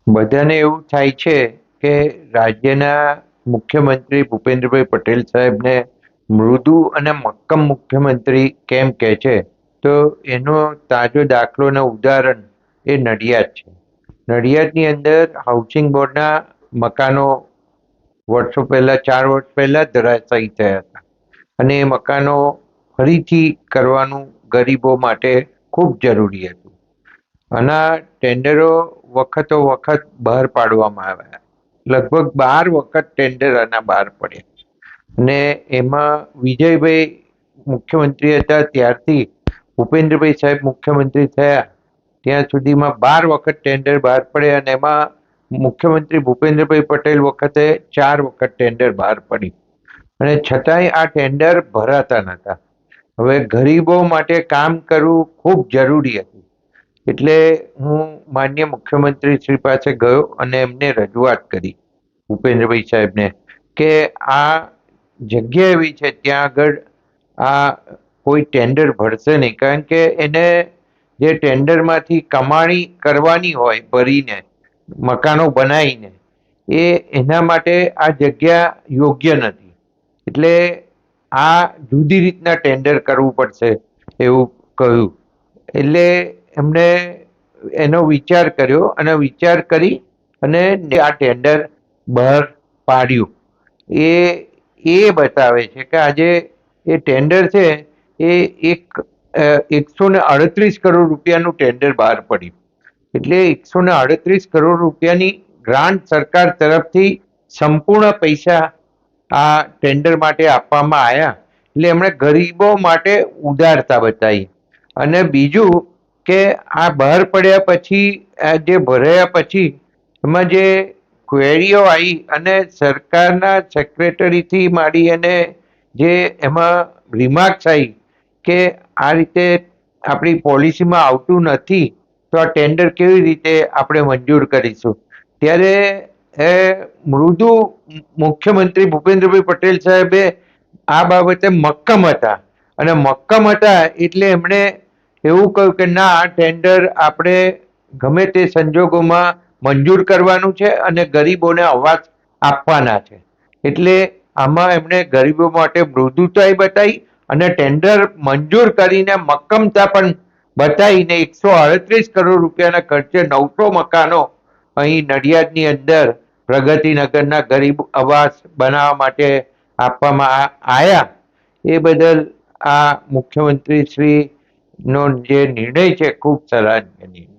બધાને એવું થાય છે કે રાજ્યના મુખ્યમંત્રી ભૂપેન્દ્રભાઈ પટેલ સાહેબને મૃદુ અને મક્કમ મુખ્યમંત્રી કેમ કહે છે, તો એનો તાજો દાખલો અને ઉદાહરણ એ નડિયાદ છે. નડિયાદની અંદર હાઉસિંગ બોર્ડના મકાનો વર્ષો પહેલા, 4 વર્ષ પહેલા ધરાશાયી થયા હતા, અને એ મકાનો ફરીથી કરવાનું ગરીબો માટે ખૂબ જરૂરી હતું. આના ટેન્ડરો વખતો વખત બહાર પાડવામાં આવ્યા. લગભગ 12 વખત ટેન્ડર આના બહાર પડ્યા, અને એમાં વિજયભાઈ મુખ્યમંત્રી હતા ત્યારથી ભૂપેન્દ્રભાઈ સાહેબ મુખ્યમંત્રી થયા ત્યાં સુધીમાં 12 વખત ટેન્ડર બહાર પડ્યા, અને એમાં મુખ્યમંત્રી ભૂપેન્દ્રભાઈ પટેલ વખતે 4 વખત ટેન્ડર બહાર પડી, અને છતાંય આ ટેન્ડર ભરાતા નહોતા. હવે ગરીબો માટે કામ કરવું ખૂબ જરૂરી હતું, એટલે હું માન્ય મુખ્યમંત્રી શ્રી પાસે ગયો અને એમને રજૂઆત કરી ભૂપેન્દ્રભાઈ સાહેબને કે આ જગ્યા એવી છે ત્યાં આગળ આ કોઈ ટેન્ડર ભરશે નહીં, કારણ કે એને જે ટેન્ડરમાંથી કમાણી કરવાની હોય ભરીને મકાનો બનાવીને, એના માટે આ જગ્યા યોગ્ય નથી. એટલે આ જુદી રીતના ટેન્ડર કરવું પડશે એવું કહ્યું. એટલે એમણે એનો વિચાર કર્યો અને વિચાર કરી અને આ ટેન્ડર બહાર પાડ્યું. એ એ બતાવે છે કે આજે એ ટેન્ડર છે એ 138 કરોડ રૂપિયાનું ટેન્ડર બહાર પડ્યું. એટલે 138 કરોડ રૂપિયાની ગ્રાન્ટ સરકાર તરફથી સંપૂર્ણ પૈસા આ ટેન્ડર માટે આપવામાં આવ્યા. એટલે એમણે ગરીબો માટે ઉદારતા બતાવી. અને બીજું કે આ બહાર પડ્યા પછી, આ જે ભરાયા પછી એમાં જે ક્વેરીઓ આવી અને સરકારના સેક્રેટરીથી માંડી અને જે એમાં રિમાર્ક્સ આવી કે આ રીતે આપણી પોલિસીમાં આવતું નથી તો આ ટેન્ડર કેવી રીતે આપણે મંજૂર કરીશું, ત્યારે મૃદુ મુખ્યમંત્રી ભૂપેન્દ્રભાઈ પટેલ સાહેબે આ બાબતે મક્કમ હતા, અને મક્કમ હતા એટલે એમણે એવું કહ્યું કે ના, આ ટેન્ડર આપણે ગમે તે સંજોગોમાં મંજૂર કરવાનું છે અને ગરીબોને અવાજ આપવાના છે. એટલે આમાં એમણે ગરીબો માટે મૃદુતાઈ બતાવી અને ટેન્ડર મંજૂર કરીને મક્કમતા પણ બતાવીને 138 કરોડ રૂપિયાના ખર્ચે 900 મકાનો અહીં નડિયાદની અંદર પ્રગતિનગરના ગરીબ આવાસ બનાવવા માટે આપવામાં આવ્યા. એ બદલ આ મુખ્યમંત્રી શ્રી નો જે નિર્ણય છે ખૂબ સરાહનીય.